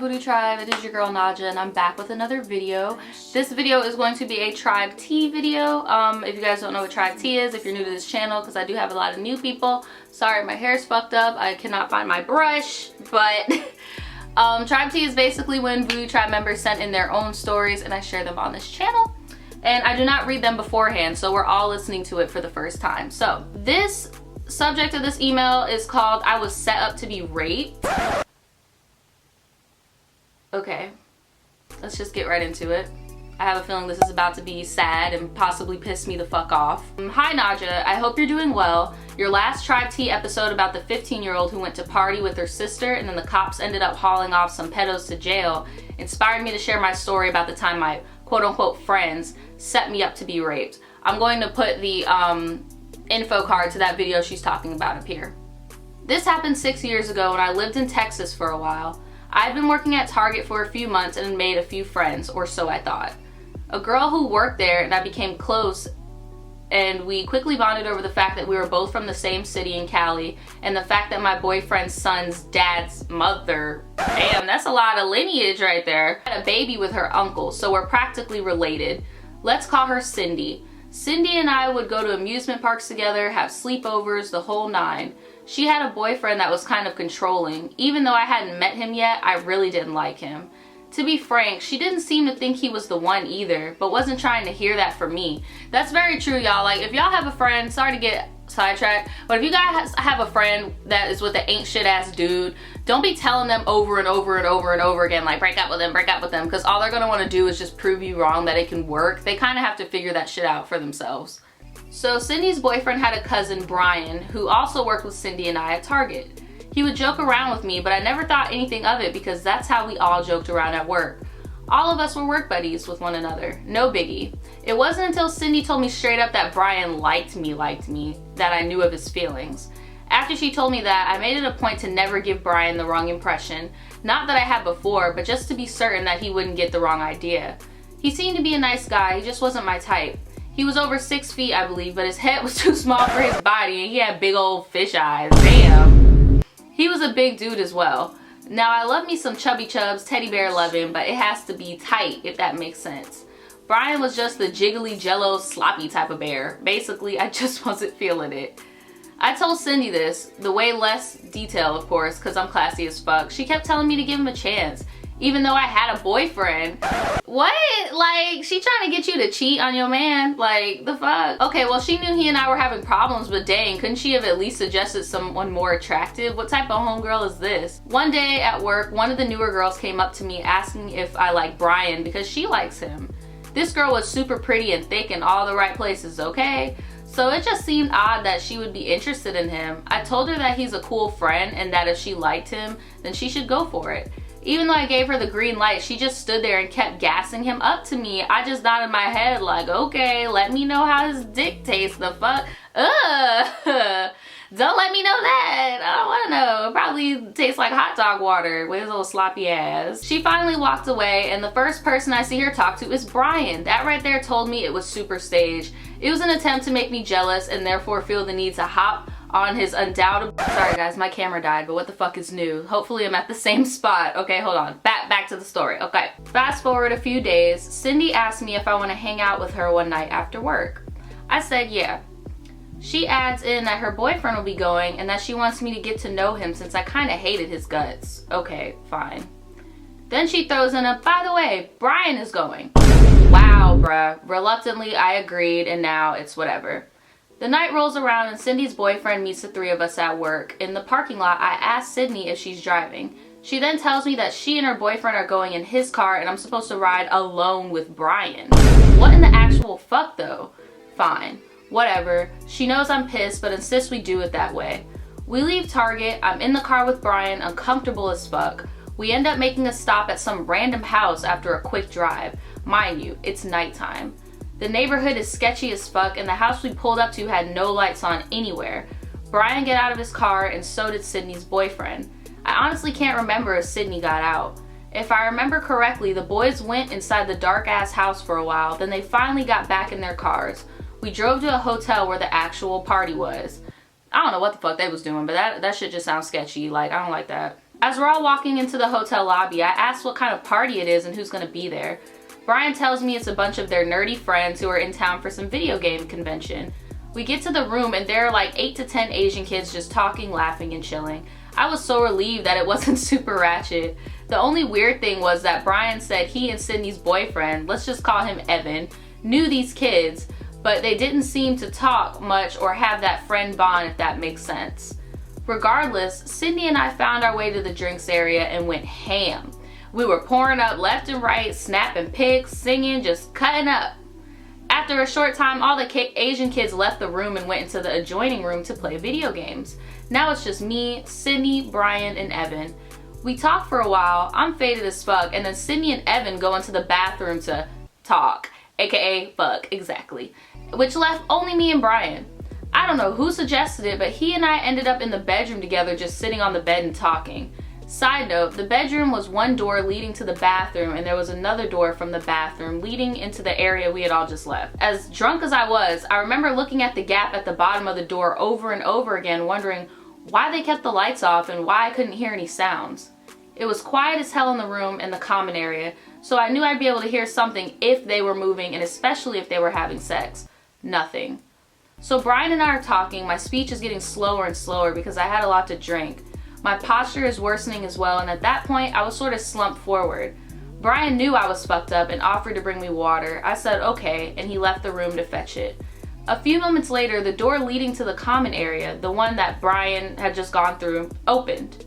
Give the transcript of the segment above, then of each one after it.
Voodoo Tribe, it is your girl Naja and I'm back with another video. This video is going to be a tribe tea video. If you guys don't know what tribe tea is, if you're new to this channel, because I do have a lot of new people, sorry my hair's fucked up, I cannot find my brush, but tribe tea is basically when Voodoo Tribe members send in their own stories and I share them on this channel. And I do not read them beforehand, so we're all listening to it for the first time. So this subject of this email is called I Was Set Up to Be Raped. Okay, let's just get right into it. I have a feeling this is about to be sad and possibly piss me the fuck off. Hi Naja, I hope you're doing well. Your last Tribe Tea episode about the 15-year-old who went to party with her sister and then the cops ended up hauling off some pedos to jail inspired me to share my story about the time my quote-unquote friends set me up to be raped. I'm going to put the info card to that video she's talking about up here. This happened 6 years ago when I lived in Texas for a while. I'd been working at Target for a few months and made a few friends, or so I thought. A girl who worked there and I became close, and we quickly bonded over the fact that we were both from the same city in Cali and the fact that my boyfriend's son's dad's mother, damn, that's a lot of lineage right there, had a baby with her uncle, so we're practically related. Let's call her Cindy. Cindy and I would go to amusement parks together, have sleepovers, the whole nine. She had a boyfriend that was kind of controlling. Even though I hadn't met him yet, I really didn't like him. To be frank, she didn't seem to think he was the one either, but wasn't trying to hear that from me. That's very true, y'all. Like, if y'all have a friend, sorry to get sidetracked, but if you guys have a friend that is with an ain't shit ass dude, don't be telling them over and over and over and over again, like, break up with them, because all they're gonna wanna do is just prove you wrong that it can work. They kinda have to figure that shit out for themselves. So Cindy's boyfriend had a cousin, Brian, who also worked with Cindy and I at Target. He would joke around with me, but I never thought anything of it because that's how we all joked around at work. All of us were work buddies with one another. No biggie. It wasn't until Cindy told me straight up that Brian liked me, that I knew of his feelings. After she told me that, I made it a point to never give Brian the wrong impression. Not that I had before, but just to be certain that he wouldn't get the wrong idea. He seemed to be a nice guy, he just wasn't my type. He was over 6 feet, I believe, but his head was too small for his body and he had big old fish eyes. Damn. He was a big dude as well. Now, I love me some chubby chubs, teddy bear loving, but it has to be tight, if that makes sense. Brian was just the jiggly, jello, sloppy type of bear. Basically, I just wasn't feeling it. I told Cindy this, the way less detail, of course, because I'm classy as fuck. She kept telling me to give him a chance, even though I had a boyfriend. What? Like, she trying to get you to cheat on your man? Like, the fuck? Okay, well, she knew he and I were having problems, but dang, couldn't she have at least suggested someone more attractive? What type of homegirl is this? One day at work, one of the newer girls came up to me asking if I like Brian because she likes him. This girl was super pretty and thick in all the right places, okay? So it just seemed odd that she would be interested in him. I told her that he's a cool friend and that if she liked him, then she should go for it. Even though I gave her the green light, she just stood there and kept gassing him up to me. I just nodded my head like, okay, let me know how his dick tastes, the fuck? Ugh. Don't let me know that. I don't want to know. It probably tastes like hot dog water with his little sloppy ass. She finally walked away and the first person I see her talk to is Brian. That right there told me it was super staged. It was an attempt to make me jealous and therefore feel the need to hop on his undoubted— sorry guys, my camera died, but what the fuck is new? Hopefully I'm at the same spot. Okay, hold on. Back to the story. Okay. Fast forward a few days, Cindy asked me if I want to hang out with her one night after work. I said yeah. She adds in that her boyfriend will be going and that she wants me to get to know him since I kind of hated his guts. Okay, fine. Then she throws in a, by the way, Brian is going. Wow, bruh. Reluctantly, I agreed and now it's whatever. The night rolls around and Cindy's boyfriend meets the three of us at work. In the parking lot, I ask Sydney if she's driving. She then tells me that she and her boyfriend are going in his car and I'm supposed to ride alone with Brian. What in the actual fuck though? Fine. Whatever. She knows I'm pissed but insists we do it that way. We leave Target. I'm in the car with Brian, uncomfortable as fuck. We end up making a stop at some random house after a quick drive. Mind you, it's nighttime. The neighborhood is sketchy as fuck and the house we pulled up to had no lights on anywhere. Brian got out of his car and so did Sydney's boyfriend. I honestly can't remember if Sydney got out. If I remember correctly, the boys went inside the dark ass house for a while, then they finally got back in their cars. We drove to a hotel where the actual party was. I don't know what the fuck they was doing, but that shit just sounds sketchy. Like, I don't like that. As we're all walking into the hotel lobby, I ask what kind of party it is and who's gonna be there. Brian tells me it's a bunch of their nerdy friends who are in town for some video game convention. We get to the room and there are like 8 to 10 Asian kids just talking, laughing, and chilling. I was so relieved that it wasn't super ratchet. The only weird thing was that Brian said he and Sydney's boyfriend, let's just call him Evan, knew these kids, but they didn't seem to talk much or have that friend bond, if that makes sense. Regardless, Sydney and I found our way to the drinks area and went ham. We were pouring up left and right, snapping pics, singing, just cutting up. After a short time, all the Asian kids left the room and went into the adjoining room to play video games. Now it's just me, Sydney, Brian, and Evan. We talk for a while, I'm faded as fuck, and then Sydney and Evan go into the bathroom to talk, aka fuck, exactly, which left only me and Brian. I don't know who suggested it, but he and I ended up in the bedroom together just sitting on the bed and talking. Side note, the bedroom was one door leading to the bathroom and there was another door from the bathroom leading into the area we had all just left. As drunk as I was, I remember looking at the gap at the bottom of the door over and over again, wondering why they kept the lights off and why I couldn't hear any sounds. It was quiet as hell in the room in the common area, so I knew I'd be able to hear something if they were moving and especially if they were having sex. Nothing. So Brian and I are talking, my speech is getting slower and slower because I had a lot to drink. My posture is worsening as well, and at that point I was sort of slumped forward. Brian knew I was fucked up and offered to bring me water. I said okay, and he left the room to fetch it. A few moments later, the door leading to the common area, the one that Brian had just gone through, opened.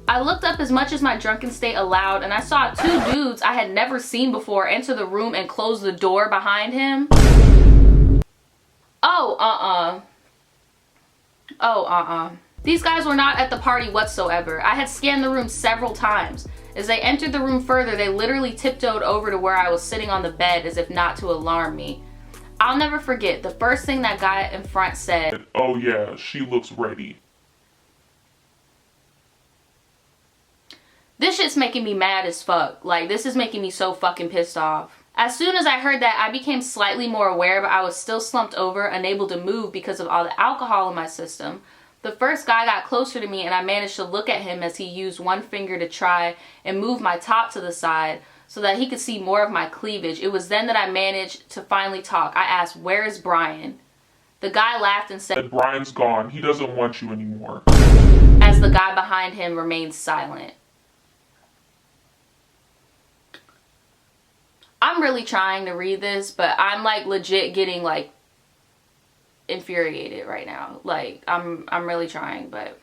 I looked up as much as my drunken state allowed, and I saw 2 dudes I had never seen before enter the room and close the door behind him. These guys were not at the party whatsoever. I had scanned the room several times. As they entered the room further, they literally tiptoed over to where I was sitting on the bed as if not to alarm me. I'll never forget, the first thing that guy in front said, "Oh yeah, she looks ready." This shit's making me mad as fuck. Like, this is making me so fucking pissed off. As soon as I heard that, I became slightly more aware, but I was still slumped over, unable to move because of all the alcohol in my system. The first guy got closer to me and I managed to look at him as he used one finger to try and move my top to the side so that he could see more of my cleavage. It was then that I managed to finally talk. I asked, "Where is Brian?" The guy laughed and said, "Brian's gone. He doesn't want you anymore." As the guy behind him remained silent. I'm really trying to read this, but I'm like legit getting like infuriated right now. Like I'm really trying, but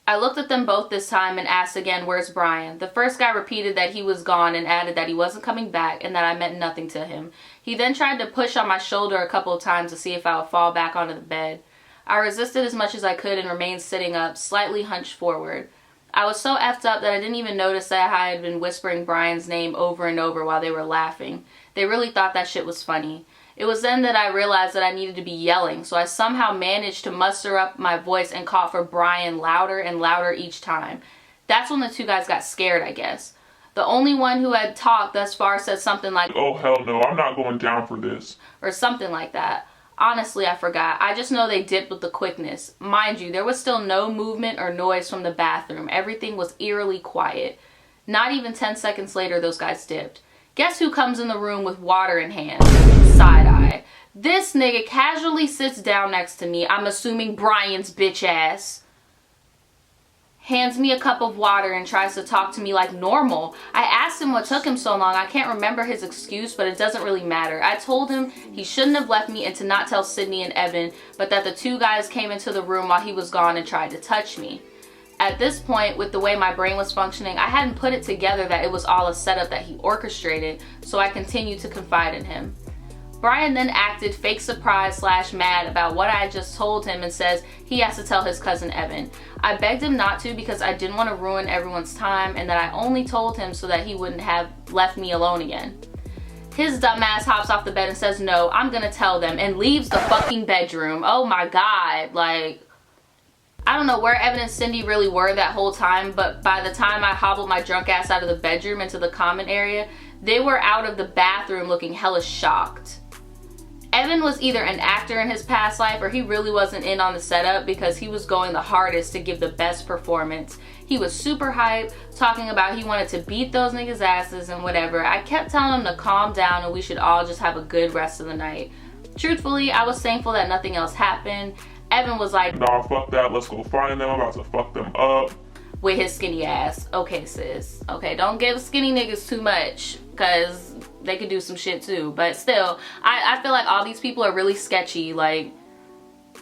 I looked at them both this time and asked again, "Where's Brian?" The first guy repeated that he was gone and added that he wasn't coming back and that I meant nothing to him. He then tried to push on my shoulder a couple of times to see if I would fall back onto the bed. I resisted as much as I could and remained sitting up, slightly hunched forward. I was so effed up that I didn't even notice that I had been whispering Brian's name over and over while they were laughing. They really thought that shit was funny. It was then that I realized that I needed to be yelling, so I somehow managed to muster up my voice and call for Brian louder and louder each time. That's when the 2 guys got scared, I guess. The only one who had talked thus far said something like, "Oh hell no, I'm not going down for this," or something like that. Honestly, I forgot. I just know they dipped with the quickness. Mind you, there was still no movement or noise from the bathroom. Everything was eerily quiet. Not even 10 seconds later, those guys dipped. Guess who comes in the room with water in hand? Side eye. This nigga casually sits down next to me, I'm assuming Brian's bitch ass. Hands me a cup of water and tries to talk to me like normal. I asked him what took him so long. I can't remember his excuse, but it doesn't really matter. I told him he shouldn't have left me and to not tell Sydney and Evan, but that the 2 guys came into the room while he was gone and tried to touch me. At this point, with the way my brain was functioning, I hadn't put it together that it was all a setup that he orchestrated, so I continued to confide in him. Brian then acted fake surprised / mad about what I had just told him and says he has to tell his cousin Evan. I begged him not to because I didn't want to ruin everyone's time and that I only told him so that he wouldn't have left me alone again. His dumbass hops off the bed and says, "No, I'm gonna tell them," and leaves the fucking bedroom. Oh my god, like, I don't know where Evan and Cindy really were that whole time, but by the time I hobbled my drunk ass out of the bedroom into the common area, they were out of the bathroom looking hella shocked. Evan was either an actor in his past life or he really wasn't in on the setup, because he was going the hardest to give the best performance. He was super hype, talking about he wanted to beat those niggas' asses and whatever. I kept telling him to calm down and we should all just have a good rest of the night. Truthfully, I was thankful that nothing else happened. Evan was like, nah, fuck that, let's go find them, I'm about to fuck them up. With his skinny ass. Okay, sis. Okay, don't give skinny niggas too much, because they could do some shit too. But still, I feel like all these people are really sketchy. Like,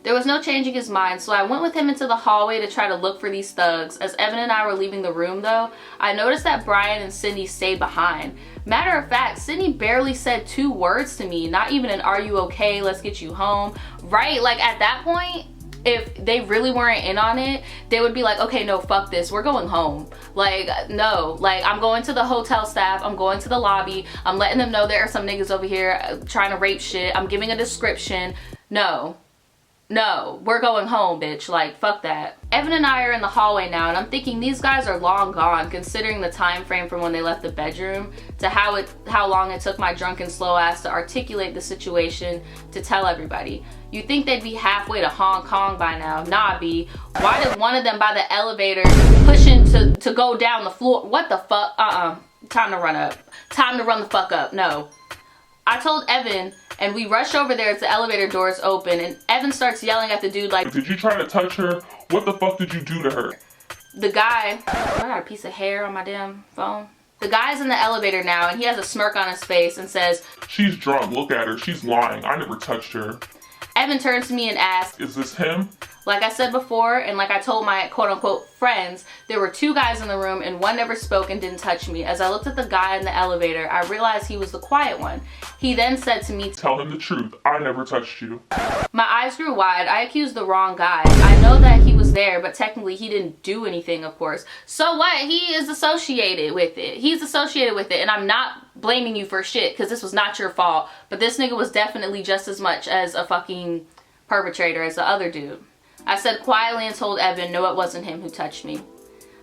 there was no changing his mind, so I went with him into the hallway to try to look for these thugs. As Evan and I were leaving the room though, I noticed that Brian and Cindy stayed behind. Matter of fact, Cindy barely said 2 words to me, not even an "are you okay, let's get you home," right? Like, at that point, if they really weren't in on it, they would be like, okay, no, fuck this, we're going home. Like, no, like, I'm going to the hotel staff, I'm going to the lobby, I'm letting them know there are some niggas over here trying to rape shit, I'm giving a description. No, we're going home, bitch. Like, fuck that. Evan and I are in the hallway now, and I'm thinking these guys are long gone, considering the time frame from when they left the bedroom to how long it took my drunken slow ass to articulate the situation to tell everybody. You think they'd be halfway to Hong Kong by now. Nah, B. Why did one of them by the elevator pushing to go down the floor? What the fuck? Time to run up. Time to run the fuck up. No. I told Evan, and we rush over there as the elevator doors open, and Evan starts yelling at the dude like, did you try to touch her? What the fuck did you do to her? The guy, I got a piece of hair on my damn phone. The guy's in the elevator now, and he has a smirk on his face and says, she's drunk, look at her, she's lying, I never touched her. Evan turns to me and asks, is this him? Like I said before, and like I told my quote-unquote friends, there were 2 guys in the room and one never spoke and didn't touch me. As I looked at the guy in the elevator, I realized he was the quiet one. He then said to me, tell him the truth, I never touched you. My eyes grew wide. I accused the wrong guy. I know that he was there, but technically he didn't do anything, of course. So what? He is associated with it. He's associated with it, and I'm not blaming you for shit, because this was not your fault. But this nigga was definitely just as much as a fucking perpetrator as the other dude. I said quietly and told Evan, no, it wasn't him who touched me.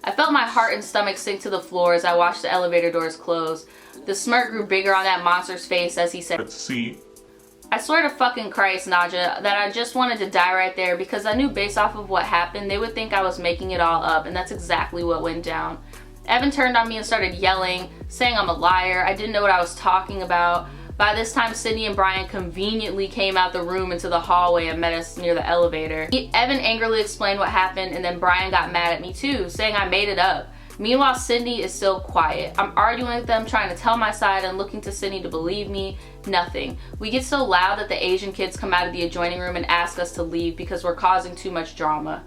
I felt my heart and stomach sink to the floor as I watched the elevator doors close. The smirk grew bigger on that monster's face as he said, let's see. I swear to fucking Christ, Naja, that I just wanted to die right there, because I knew based off of what happened, they would think I was making it all up, and that's exactly what went down. Evan turned on me and started yelling, saying I'm a liar. I didn't know what I was talking about. By this time, Cindy and Brian conveniently came out the room into the hallway and met us near the elevator. Evan angrily explained what happened, and then Brian got mad at me too, saying I made it up. Meanwhile, Cindy is still quiet. I'm arguing with them, trying to tell my side and looking to Cindy to believe me. Nothing. We get so loud that the Asian kids come out of the adjoining room and ask us to leave because we're causing too much drama.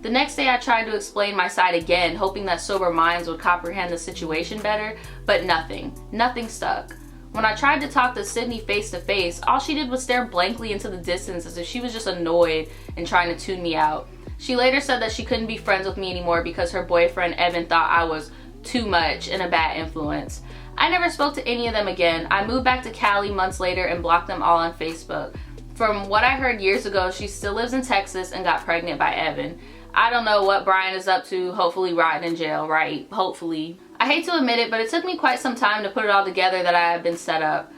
The next day I tried to explain my side again, hoping that sober minds would comprehend the situation better, but nothing. Nothing stuck. When I tried to talk to Sydney face to face, all she did was stare blankly into the distance as if she was just annoyed and trying to tune me out. She later said that she couldn't be friends with me anymore because her boyfriend Evan thought I was too much and a bad influence. I never spoke to any of them again. I moved back to Cali months later and blocked them all on Facebook. From what I heard years ago, she still lives in Texas and got pregnant by Evan. I don't know what Brian is up to, hopefully rotting in jail, right? Hopefully. I hate to admit it, but it took me quite some time to put it all together that I had been set up.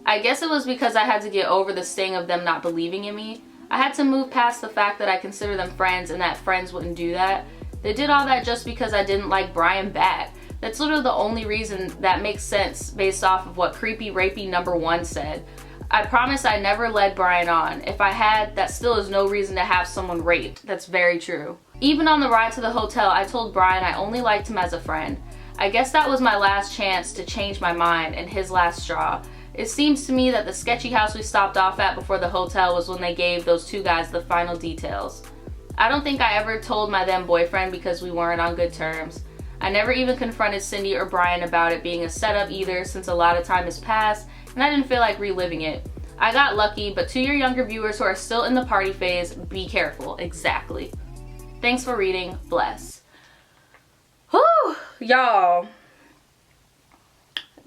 I guess it was because I had to get over the sting of them not believing in me. I had to move past the fact that I consider them friends and that friends wouldn't do that. They did all that just because I didn't like Brian back. That's literally the only reason that makes sense based off of what creepy rapey number 1 said. I promise I never led Brian on. If I had, that still is no reason to have someone raped. That's very true. Even on the ride to the hotel, I told Brian I only liked him as a friend. I guess that was my last chance to change my mind and his last straw. It seems to me that the sketchy house we stopped off at before the hotel was when they gave those 2 guys the final details. I don't think I ever told my then boyfriend because we weren't on good terms. I never even confronted Cindy or Brian about it being a setup either, since a lot of time has passed and I didn't feel like reliving it. I got lucky, but to your younger viewers who are still in the party phase, be careful. Exactly. Thanks for reading. Bless. Whew, y'all.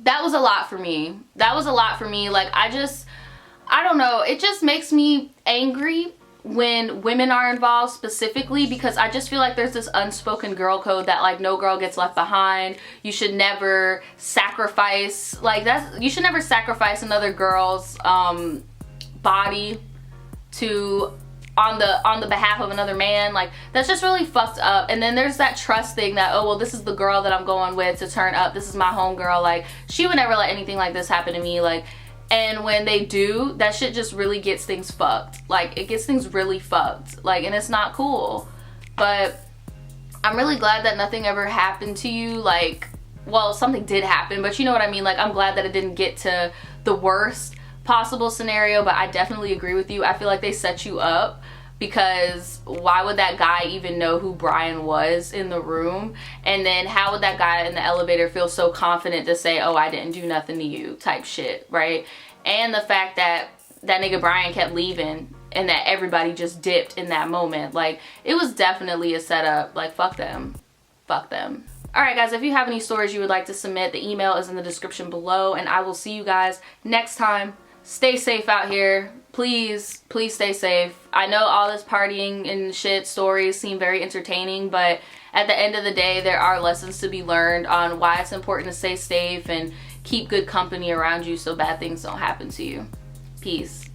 That was a lot for me. That was a lot for me. Like, I don't know. It just makes me angry when women are involved specifically, because I just feel like there's this unspoken girl code that like no girl gets left behind. You should never sacrifice, like you should never sacrifice another girl's body to on the behalf of another man. Like, that's just really fucked up. And then there's that trust thing that, oh, well, this is the girl that I'm going with to turn up, this is my homegirl, like, she would never let anything like this happen to me. Like, and when they do, that shit just really gets things fucked. Like, it gets things really fucked, like, and it's not cool. But I'm really glad that nothing ever happened to you. Like, well, something did happen, but you know what I mean. Like, I'm glad that it didn't get to the worst possible scenario. But I definitely agree with you. I feel like they set you up, because why would that guy even know who Brian was in the room? And then how would that guy in the elevator feel so confident to say, oh, I didn't do nothing to you, type shit, right? And the fact that that nigga Brian kept leaving and that everybody just dipped in that moment. Like, it was definitely a setup. Like, fuck them. Fuck them. Alright guys, if you have any stories you would like to submit, the email is in the description below, and I will see you guys next time. Stay safe out here. Please, please stay safe. I know all this partying and shit stories seem very entertaining, but at the end of the day, there are lessons to be learned on why it's important to stay safe and keep good company around you so bad things don't happen to you. Peace.